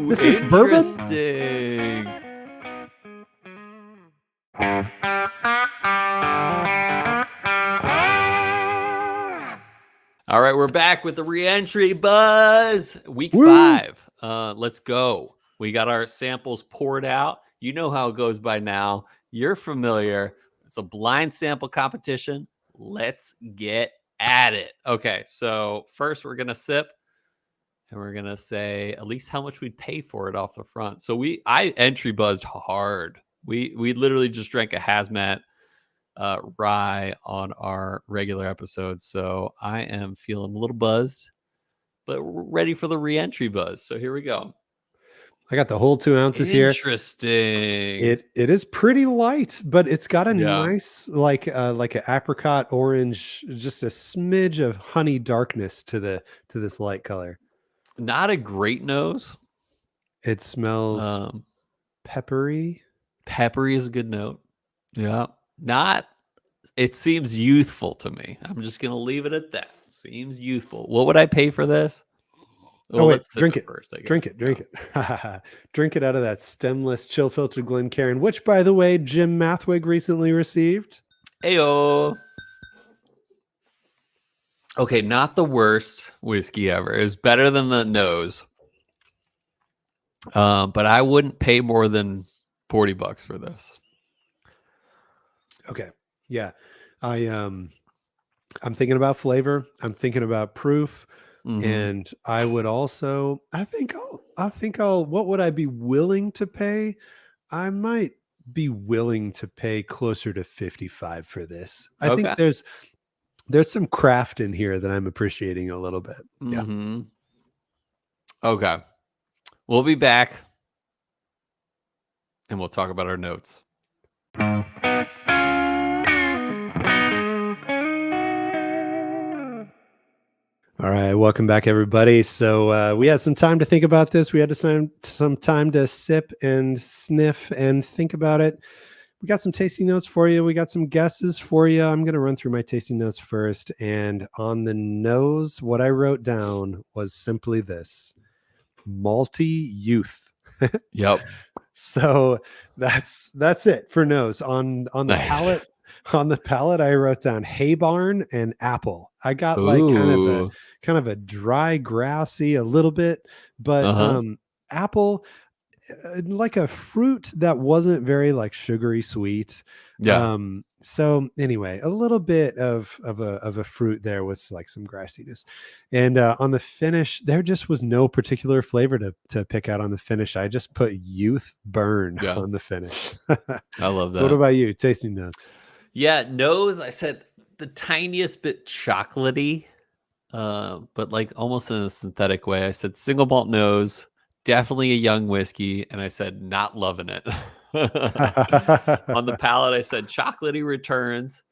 This is bourbon? Interesting. All right, we're back with the re-entry buzz. Week 5. Let's go. We got our samples poured out. You know how it goes by now. You're familiar. It's a blind sample competition. Let's get at it. Okay, so first we're going to sip and we're going to say at least how much we'd pay for it off the front. So I entry buzzed hard. We literally just drank a hazmat rye on our regular episodes. So I am feeling a little buzzed, but ready for the re-entry buzz. So here we go. I got the whole 2 ounces here. Interesting. It is pretty light, but it's got a nice like an apricot orange, just a smidge of honey darkness to this light color. Not a great nose. It smells peppery. Peppery is a good note. Yeah. It seems youthful to me. I'm just going to leave it at that. Seems youthful. What would I pay for this? Well, let's drink it first. Drink it. Drink it out of that stemless chill filtered Glencairn, which, by the way, Jim Mathwig recently received. Ayo. Okay, not the worst whiskey ever. It was better than the nose. But I wouldn't pay more than $40 for this. Okay. Yeah. I'm thinking about flavor. I'm thinking about proof. Mm-hmm. And I would also, I think I'll, what would I be willing to pay? I might be willing to pay closer to 55 for this. I think there's some craft in here that I'm appreciating a little bit. Mm-hmm. Yeah. Okay. We'll be back and we'll talk about our notes. All right, welcome back, everybody. So we had some time to think about this. We had some time to sip and sniff and think about it. We got some tasting notes for you. We got some guesses for you. I'm going to run through my tasting notes first. And on the nose, what I wrote down was simply this: malty youth. Yep. So that's it for nose. On the palate. On the palate, I wrote down hay barn and apple. I got like kind of a dry, grassy a little bit, but apple, like a fruit that wasn't very like sugary sweet. Yeah. So anyway, a little bit of a fruit there with like some grassiness. And on the finish, there just was no particular flavor to pick out on the finish. I just put youth burn on the finish. I love that. So what about you? Tasting notes? Yeah, nose, I said the tiniest bit chocolatey, but like almost in a synthetic way. I said single malt nose, definitely a young whiskey, and I said not loving it. On the palate, I said chocolatey returns,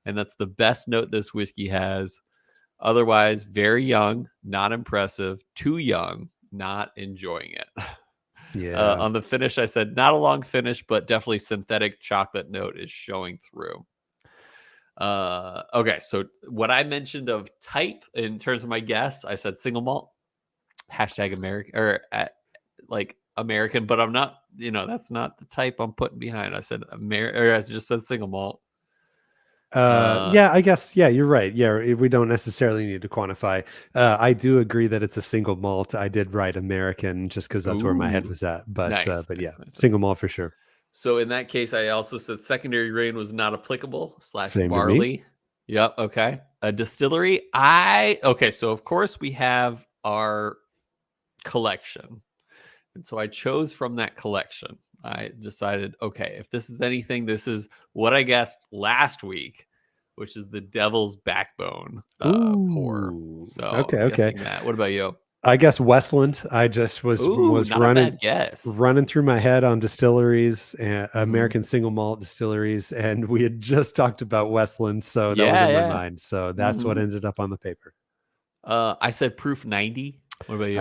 and that's the best note this whiskey has. Otherwise, very young, not impressive, too young, not enjoying it. Yeah. On the finish, I said not a long finish, but definitely synthetic chocolate note is showing through. Okay, so what I mentioned of type in terms of my guess, I said single malt, #American or like American, but I'm not. That's not the type I'm putting behind. I said I just said single malt. Yeah, I guess. Yeah, you're right. Yeah, we don't necessarily need to quantify. I do agree that it's a single malt. I did write American just because that's where my head was at. But nice, yeah, single malt for sure. So in that case, I also said secondary grain was not applicable / Same barley. Yep. Okay. A distillery. So of course we have our collection. And so I chose from that collection. I decided, okay, if this is anything, this is what I guessed last week, which is the Devil's Backbone pour. So okay. That. What about you? I guess Westland. I just was running through my head on distilleries, and American single malt distilleries, and we had just talked about Westland, so that was in my mind. So that's what ended up on the paper. I said proof 90. What about you?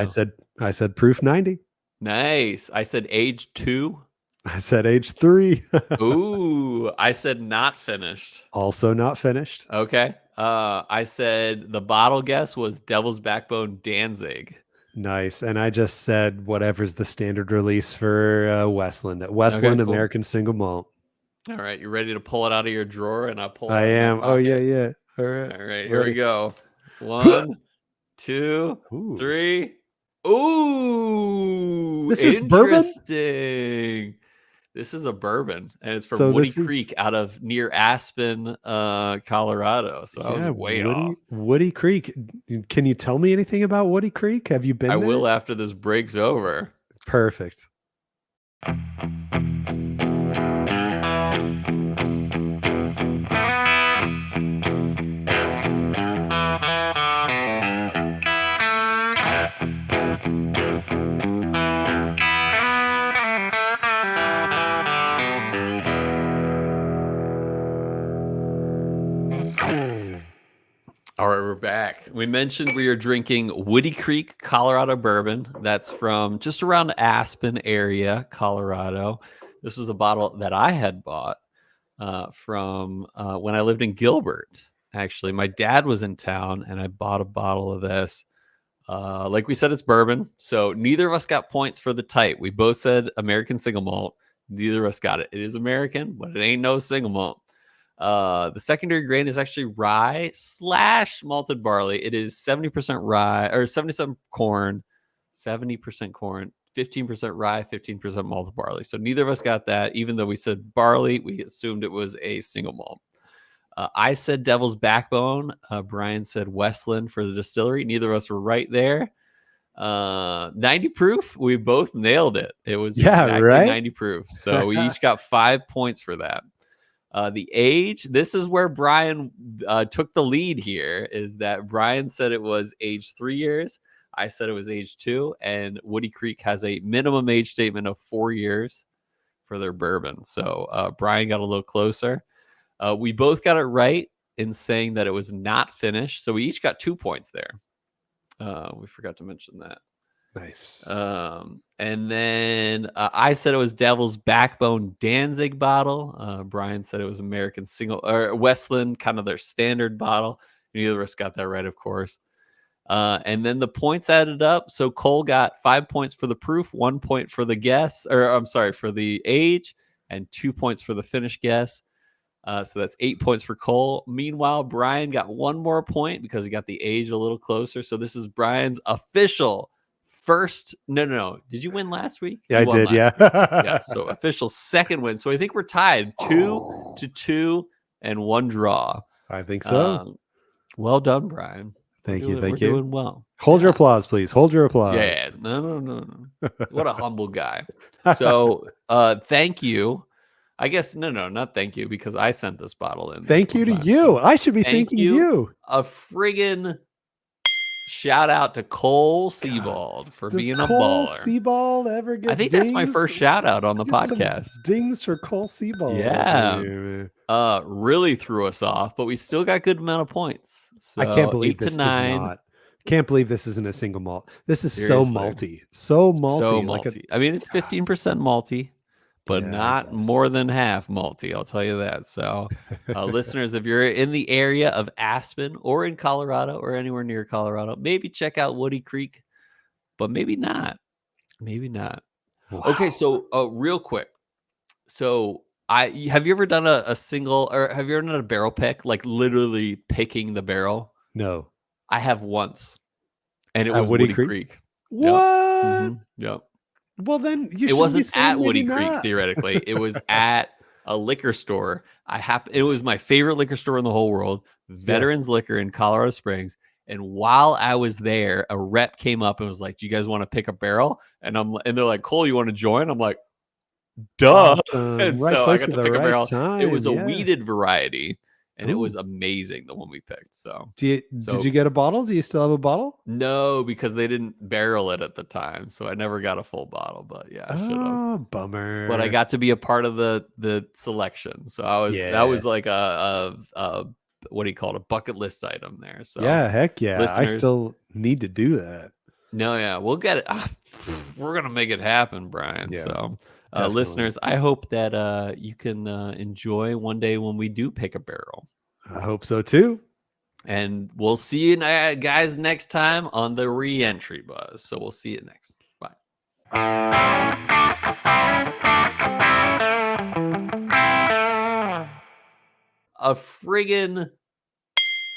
I said proof 90. Nice. I said age 2. I said age 3. Ooh, I said not finished. Also not finished. Okay. I said the bottle guess was Devil's Backbone Danzig. Nice. And I just said whatever's the standard release for Westland. Okay, Westland cool. American Single Malt. All right, you ready to pull it out of your drawer and I'll pull it I out of my am. Oh yeah, pocket? yeah. All right. All right, here we Ready. go. 1, 2, Ooh. 3. Ooh, This is bourbon? interesting. This is a bourbon, and it's from So Woody this is Creek out of near Aspen, Colorado. So I was yeah, way off. Woody Creek. Can you tell me anything about Woody Creek? Have you I been there? will after this breaks over. Perfect. All right, we're back. We mentioned we are drinking Woody Creek, Colorado bourbon. That's from just around the Aspen area, Colorado. This was a bottle that I had bought from when I lived in Gilbert. Actually, my dad was in town, and I bought a bottle of this. Like we said, it's bourbon, so neither of us got points for the type. We both said American single malt. Neither of us got it. It is American, but it ain't no single malt. The secondary grain is actually rye / malted barley. It is 70% rye or 77 corn, 70% corn, 15% rye, 15% malted barley. So neither of us got that. Even though we said barley, we assumed it was a single malt. I said Devil's Backbone. Brian said Westland for the distillery. Neither of us were right there. 90 proof. We both nailed it. It was exactly right. 90 proof. So we each got 5 points for that. The age, this is where Brian took the lead here, is that Brian said it was age 3 years. I said it was age 2. And Woody Creek has a minimum age statement of 4 years for their bourbon. So Brian got a little closer. We both got it right in saying that it was not finished. So we each got 2 points there. We forgot to mention that. Nice. And then I said it was Devil's Backbone Danzig bottle. Brian said it was American single or Westland, kind of their standard bottle. Neither of us got that right, of course. And then the points added up. So Cole got 5 points for the proof, 1 point for the guess, or I'm sorry, for the age, and 2 points for the finish guess. So that's 8 points for Cole. Meanwhile, Brian got 1 more point because he got the age a little closer. So this is Brian's official first. No. Did you win last week? Yeah, You I won did. last Yeah. week. Yeah. So official second win. So I think we're tied 2-2 and 1 draw. I think so. Well done, Brian. Thank you. We're doing well. Hold your applause, please. Hold your applause. Yeah. No. What a humble guy. So thank you. I guess no, not thank you, because I sent this bottle in. Thank you to you. I should be thanking you. A friggin' shout out to Cole Sebald for being a Cole baller. Sebald ever get I think dings? that's my first shout out on the podcast. Dings for Cole Sebald. Yeah. Really threw us off, but we still got good amount of points. So I can't believe 8 this to 9. is not. Can't believe this isn't a single malt. This is Seriously. so malty. So malty. So malty. I mean, it's 15% malty, but not more than half malty, I'll tell you that. So listeners, if you're in the area of Aspen or in Colorado or anywhere near Colorado, maybe check out Woody Creek, but maybe not. Wow. Okay, so real quick. So have you ever done a single, or have you ever done a barrel pick, like literally picking the barrel? No. I have once, and it was Woody Creek. What? Yep. Mm-hmm. Yep. Well, then it wasn't at Woody Creek, theoretically. It was at a liquor store. It was my favorite liquor store in the whole world, Veterans Liquor in Colorado Springs. And while I was there, a rep came up and was like, "Do you guys want to pick a barrel?" And they're like, "Cole, you want to join?" I'm like, "Duh!" Awesome. And right so I got to pick a barrel. Time. It was a weeded variety, and it was amazing, the one we picked. So, did you get a bottle? Do you still have a bottle? No, because they didn't barrel it at the time, so I never got a full bottle. But yeah, I should have. Oh, bummer. But I got to be a part of the selection, so that was like a what do you call it, a bucket list item there. So yeah, heck yeah, listeners, I still need to do that. No, yeah, we'll get it. We're gonna make it happen, Brian. Yeah, so listeners, I hope that you can enjoy one day when we do pick a barrel. I hope so too. And we'll see you guys next time on the Reentry Buzz. So we'll see you next. Bye. A friggin'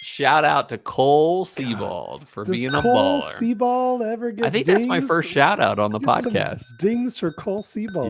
shout out to Cole Sebald for Does being a Cole baller. Sebald ever get I think dings? that's my first shout out on the Get some podcast. dings for Cole Sebald.